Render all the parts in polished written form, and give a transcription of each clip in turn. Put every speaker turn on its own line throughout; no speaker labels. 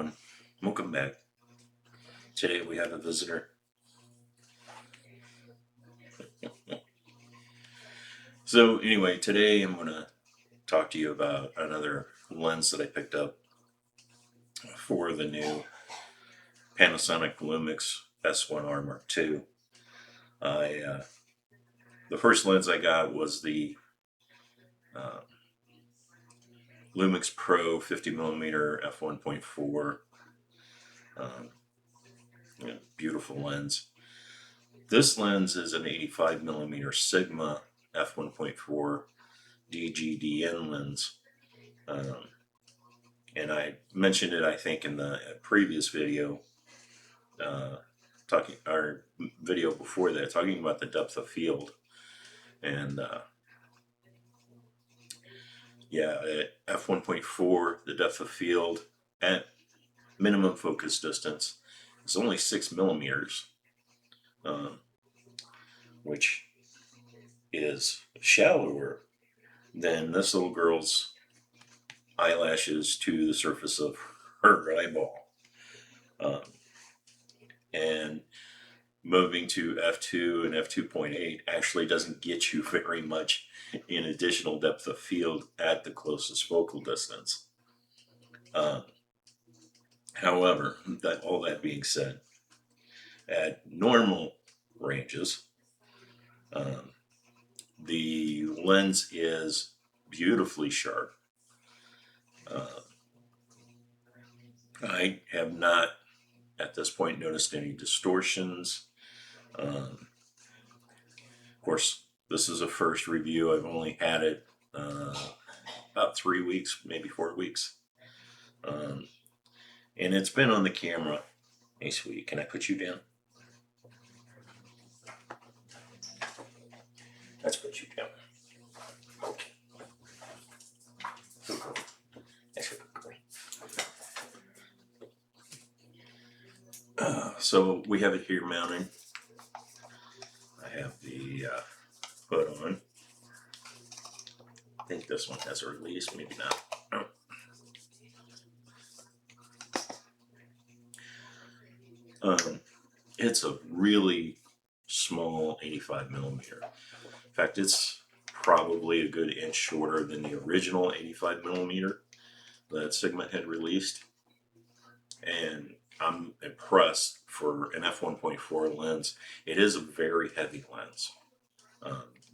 everyone, welcome back. Today we have a visitor. So anyway, today I'm going to talk to you about another lens that I picked up for the new Panasonic Lumix S1R Mark II. The first lens I got was the Lumix Pro 50mm f1.4. Beautiful lens. This lens is an 85mm Sigma f1.4 DGDN lens. And I mentioned it, I think, in the previous video, our video before that, talking about the depth of field. And at f1.4, the depth of field at minimum focus distance is only 6mm, which is shallower than this little girl's eyelashes to the surface of her eyeball. And moving to f2 and f2.8 actually doesn't get you very much in additional depth of field at the closest focal distance. However, all that being said, at normal ranges, the lens is beautifully sharp. I have not, at this point, noticed any distortions. Of course, this is a first review. I've only had it about 3 weeks, maybe 4 weeks. And it's been on the camera. Hey, sweetie, can I put you down? Let's put you down. Okay. That's a good girl. So we have it here mounted. I have the hood on. I think this one has a release, maybe not. It's a really small 85mm. In fact, it's probably a good inch shorter than the original 85mm that Sigma had released. And I'm impressed for an f1.4 lens. It is a very heavy lens.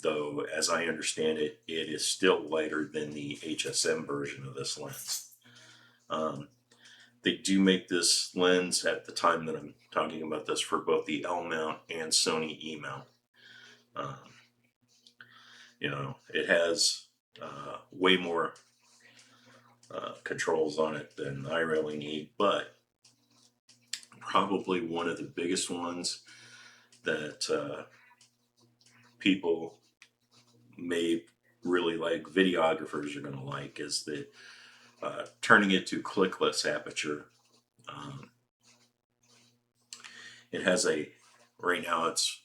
Though, as I understand it, it is still lighter than the HSM version of this lens. They do make this lens at the time that I'm talking about this for both the L mount and Sony E mount. It has way more controls on it than I really need, but probably one of the biggest ones that people may really like, videographers are going to like, is the turning it to clickless aperture. It has right now it's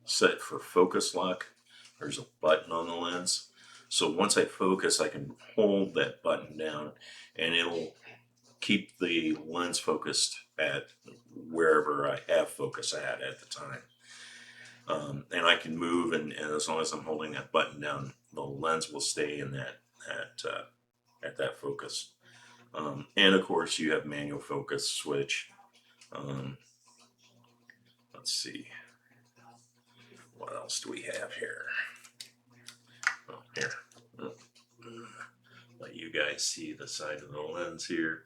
set for focus lock. There's a button on the lens. So once I focus, I can hold that button down and it'll keep the lens focused at wherever I have focus at the time. And I can move, and as long as I'm holding that button down, the lens will stay in at that focus. And of course, you have manual focus switch. Let's see, what else do we have here? Here, let you guys see the side of the lens here.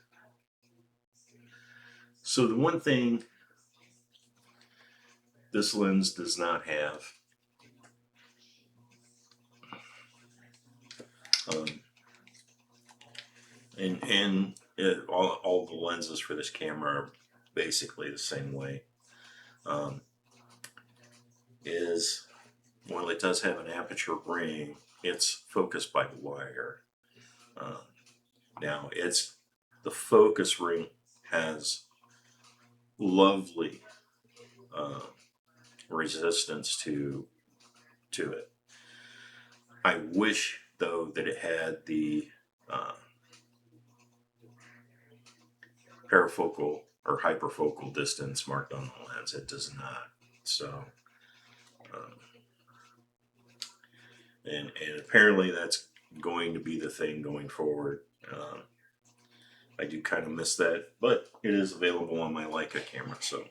So the one thing this lens does not have, all the lenses for this camera are basically the same way, is while it does have an aperture ring, it's focused by wire. Now the focus ring has lovely resistance to it. I wish though that it had the parafocal or hyperfocal distance marked on the lens. It does not. So, um, and apparently that's going to be the thing going forward. I do kind of miss that, but it is available on my Leica camera. So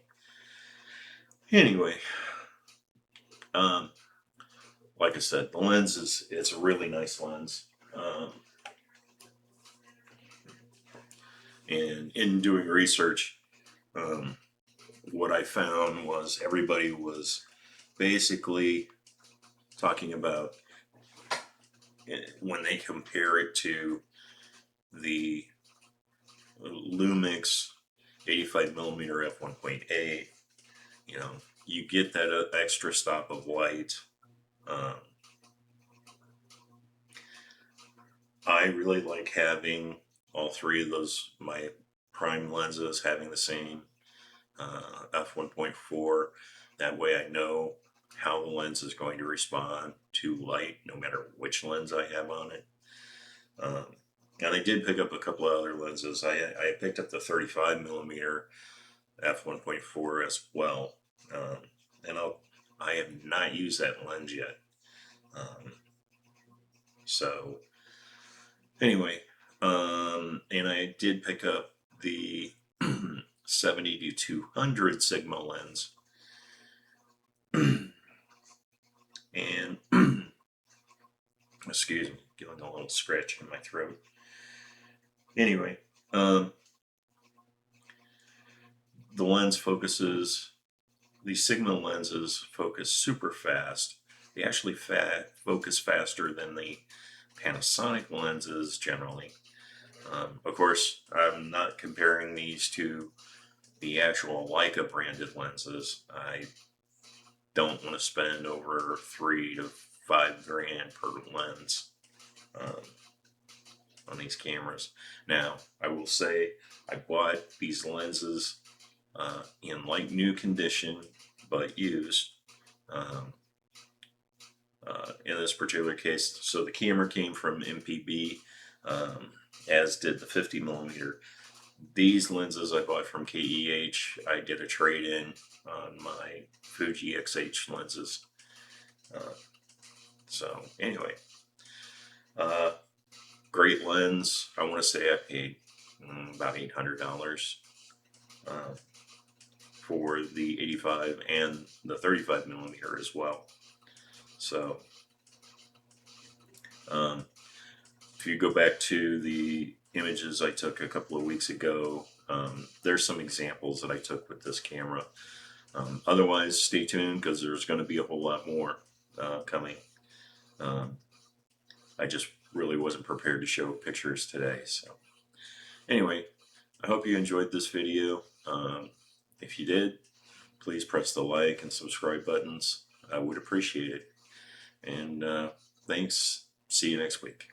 anyway, um, like I said, the lens it's a really nice lens. And in doing research, what I found was everybody was basically talking about when they compare it to the Lumix 85mm f1.8, you know, you get that extra stop of light. I really like having all three of those, my prime lenses, having the same f1.4. That way I know how the lens is going to respond to light, no matter which lens I have on it. And I did pick up a couple of other lenses. I picked up the 35mm f1.4 as well. And I have not used that lens yet. So anyway, and I did pick up the 70 to 200 Sigma lens. And excuse me, getting a little scratch in my throat. Anyway, the lens focuses, these Sigma lenses focus super fast. They actually focus faster than the Panasonic lenses generally. Of course, I'm not comparing these to the actual Leica branded lenses. I don't want to spend over $3 to $5 grand per lens on these cameras. Now, I will say I bought these lenses in like new condition, but used. In this particular case, so the camera came from MPB, as did the 50mm. These lenses I bought from KEH. I did a trade-in on my Fuji XH lenses. So anyway, great lens. I want to say I paid about $800 for the 85 and the 35mm as well. So if you go back to the images I took a couple of weeks ago, there's some examples that I took with this camera. Otherwise, stay tuned because there's going to be a whole lot more coming. I just really wasn't prepared to show pictures today. So anyway, I hope you enjoyed this video. If you did, please press the like and subscribe buttons. I would appreciate it. And thanks. See you next week.